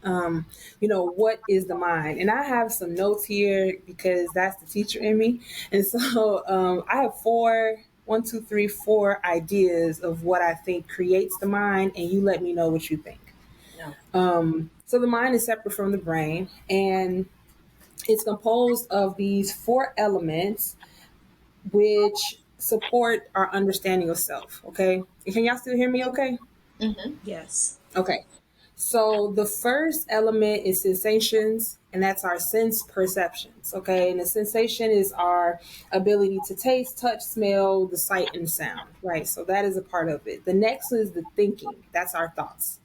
What is the mind? And I have some notes here because that's the teacher in me. And so I have one, two, three, four ideas of what I think creates the mind, and you let me know what you think. No. So the mind is separate from the brain, and it's composed of these four elements which support our understanding of self. Okay. Can y'all still hear me okay? Mm-hmm. Yes. Okay. So the first element is sensations, and that's our sense perceptions. Okay. And the sensation is our ability to taste, touch, smell, the sight, and sound. Right. So that is a part of it. The next is the thinking. That's our thoughts.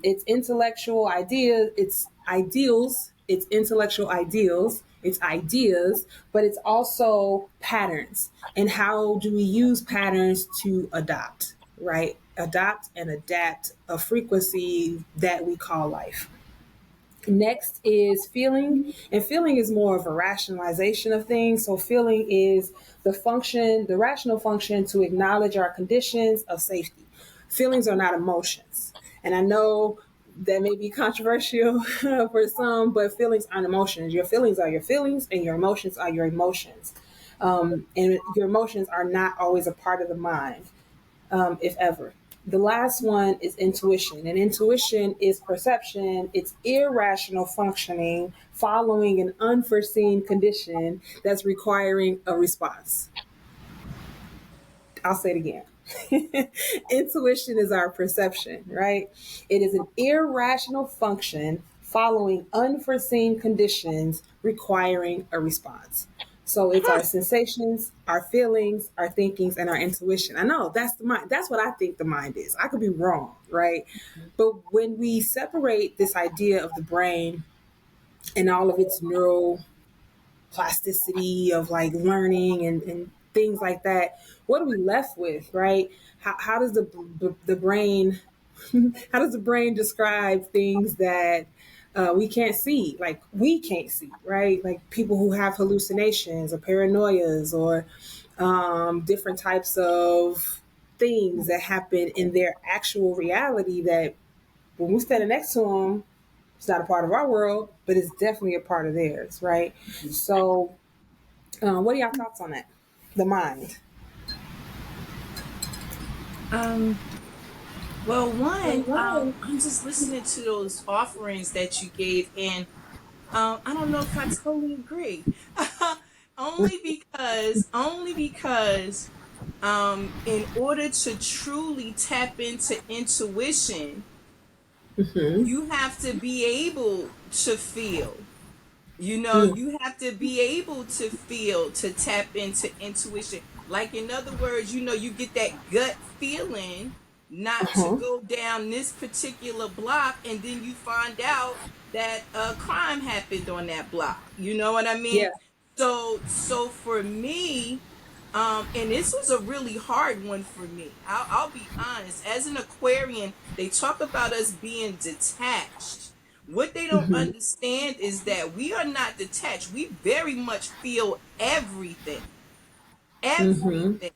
It's intellectual ideas, it's ideals, it's intellectual ideals, it's ideas, but it's also patterns. And how do we use patterns to adopt, right? Adopt and adapt a frequency that we call life. Next is feeling, and feeling is more of a rationalization of things. So, feeling is the rational function to acknowledge our conditions of safety. Feelings are not emotions. And I know that may be controversial for some, but feelings aren't emotions. Your feelings are your feelings, and your emotions are your emotions. And your emotions are not always a part of the mind, if ever. The last one is intuition, and intuition is perception. It's irrational functioning following an unforeseen condition that's requiring a response. I'll say it again. Intuition is our perception, right? It is an irrational function following unforeseen conditions requiring a response. So it's our sensations, our feelings, our thinkings, and our intuition. I know that's the mind. That's what I think the mind is. I could be wrong, right? But when we separate this idea of the brain and all of its neuroplasticity of like learning and things like that, what are we left with, right? How does the brain how does the brain describe things that we can't see, like we can't see, right? Like people who have hallucinations or paranoias or different types of things that happen in their actual reality that when we're standing next to them, it's not a part of our world, but it's definitely a part of theirs, right? So, what are y'all thoughts on that? The mind. Um, well, one, I'm just listening to those offerings that you gave, and I don't know if I totally agree. only because, in order to truly tap into intuition, Mm-hmm. you have to be able to feel. Mm. You have to be able to feel to tap into intuition. Like, in other words, you get that gut feeling not to Uh-huh. go down this particular block, and then you find out that a crime happened on that block. You know what I Yeah. mean? So for me, and this was a really hard one for me. I'll be honest. As an Aquarian, they talk about us being detached. What they don't Mm-hmm. understand is that we are not detached. We very much feel everything. Mm-hmm. Everything.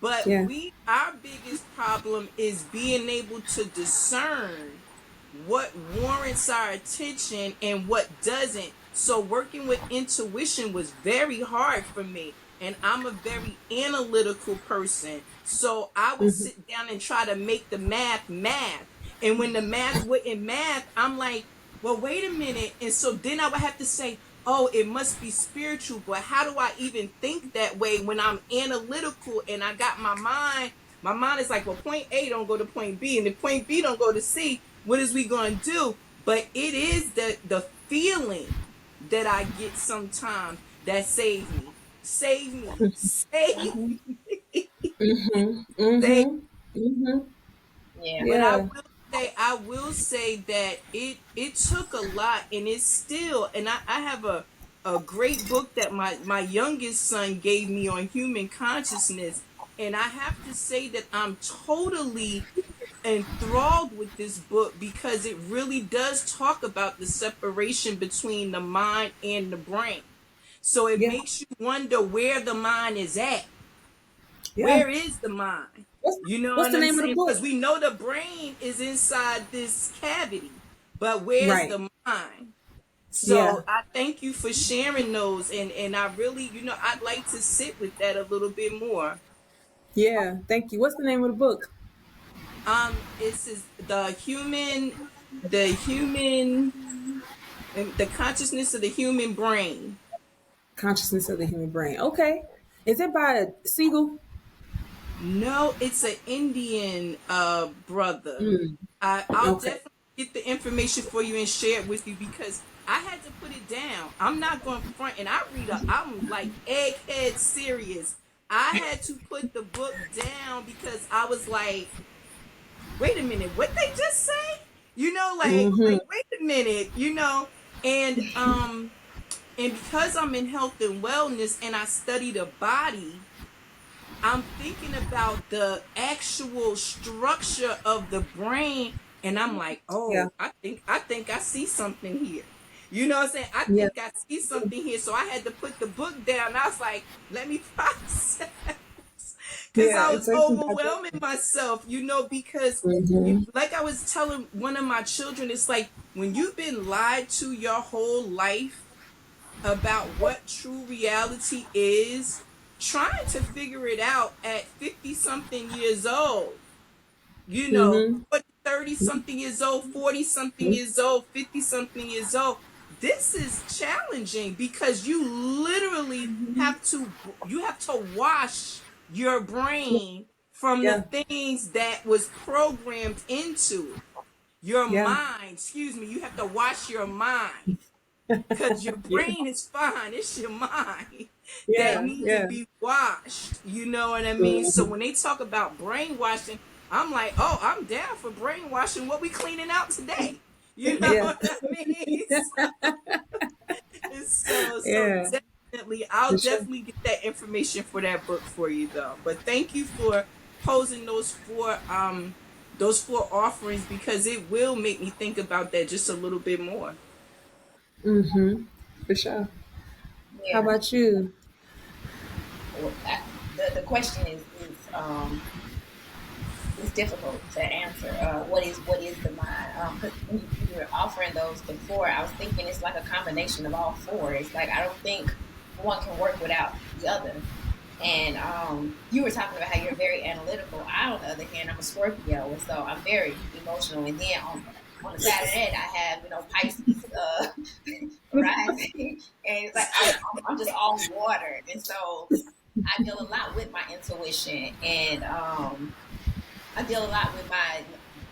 But Yeah. our biggest problem is being able to discern what warrants our attention and what doesn't. So working with intuition was very hard for me. And I'm a very analytical person. So I would Mm-hmm. sit down and try to make the math. And when the math wouldn't math, I'm like, well, wait a minute. And so then I would have to say, oh, it must be spiritual. But how do I even think that way when I'm analytical and I got my mind? My mind is like, well, point A don't go to point B, and if point B don't go to C, what is we going to do? But it is the feeling that I get sometimes that save me. Save me. Save Mm-hmm. me. Mm-hmm. Save. Mm-hmm. Mm-hmm. Yeah. But Yeah. I will say that it took a lot, and it's still, and I have a great book that my youngest son gave me on human consciousness, and I have to say that I'm totally enthralled with this book because it really does talk about the separation between the mind and the brain. So it Yeah. makes you wonder where the mind is at. Yeah. Where is the mind? What's You know what's what the I'm name of the saying? book? Because we know the brain is inside this cavity. but where's Right. the mind? Yeah. So I thank you for sharing those, and I really, I'd like to sit with that a little bit more. Yeah. Thank you. What's the name of the book? This is the human, the consciousness of the human brain. Consciousness of the Human Brain. Okay. Is it by a Siegel? No, it's an Indian brother. I'll Okay. definitely get the information for you and share it with you because I had to put it down. I'm not going front, and I'm like egghead serious. I had to put the book down because I was like, wait a minute, what they just say? Like Mm-hmm. wait a minute, and because I'm in health and wellness and I study the body, I'm thinking about the actual structure of the brain, and I'm like, Yeah. oh, I think I see something here. You know what I'm saying? I Yeah. think I see something here. So I had to put the book down. I was like, let me process. Because Yeah. I It's was taking overwhelming digestion. myself, because Mm-hmm. like I was telling one of my children, it's like when you've been lied to your whole life about what true reality is, trying to figure it out at 50 something years old, Mm-hmm. 30 something years old, 40 something years old, 50 something years old. This is challenging because you have to wash your brain from the Yeah. things that was programmed into it. Your Yeah. mind, excuse me, you have to wash your mind because your Yeah. brain is fine. It's your mind that Yeah. need to Yeah. be washed. You know what I mean? So Mhm. when they talk about brainwashing, I'm like, oh, I'm down for brainwashing. What we cleaning out today? You know Yeah. what I mean? So Yeah. definitely, I'll For sure. definitely get that information for that book for you though. But thank you for posing those four offerings because it will make me think about that just a little bit more. Mm-hmm. For sure. How Yeah. about you? Well, the question is difficult to answer. What is the mind? 'Cause when you were offering those before, I was thinking it's like a combination of all four. It's like I don't think one can work without the other. And you were talking about how you're very analytical. I, on the other hand, I'm a Scorpio, and so I'm very emotional. And then on the side of that, I have Pisces rising, and it's like I'm just all water, and so I deal a lot with my intuition, and I deal a lot with my.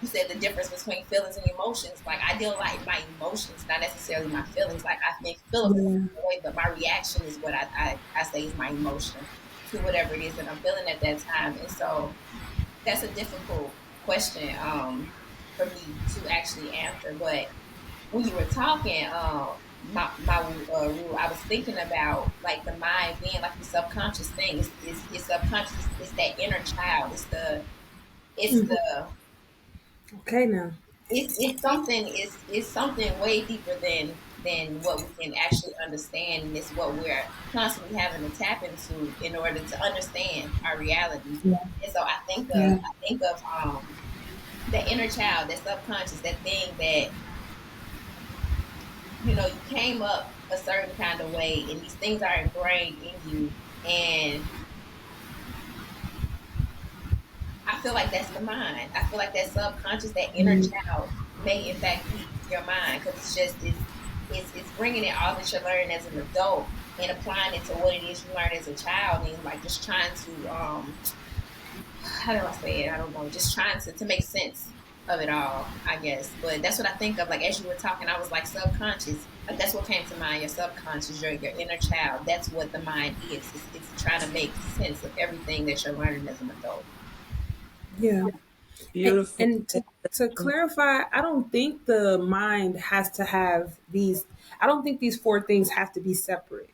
You said the difference between feelings and emotions. Like I deal a lot in my emotions, not necessarily my feelings. Like I may feel a Yeah. particular way, but my reaction is what I say is my emotion to whatever it is that I'm feeling at that time. And so that's a difficult question for me to actually answer. But when you were talking, Rule, I was thinking about like the mind being like the subconscious thing. It's subconscious. It's that inner child. It's the Okay now. it's something way deeper than what we can actually understand, and it's what we're constantly having to tap into in order to understand our realities. Yeah. And so Yeah. I think of that inner child, that subconscious, that thing that you came up a certain kind of way, and these things are ingrained in you, and I feel like that's the mind. I feel like that subconscious, that inner child, may in fact be your mind because it's bringing in all that you're learning as an adult and applying it to what it is you learned as a child, and like just trying to how do I say it? I don't know, just trying to make sense of it all, I guess. But that's what I think of. Like as you were talking, I was like subconscious. Like that's what came to mind. Your subconscious, your inner child. That's what the mind is. It's trying to make sense of everything that you're learning as an adult. Yeah. And, Beautiful. and to clarify, I don't think the mind has to have these. I don't think these four things have to be separate.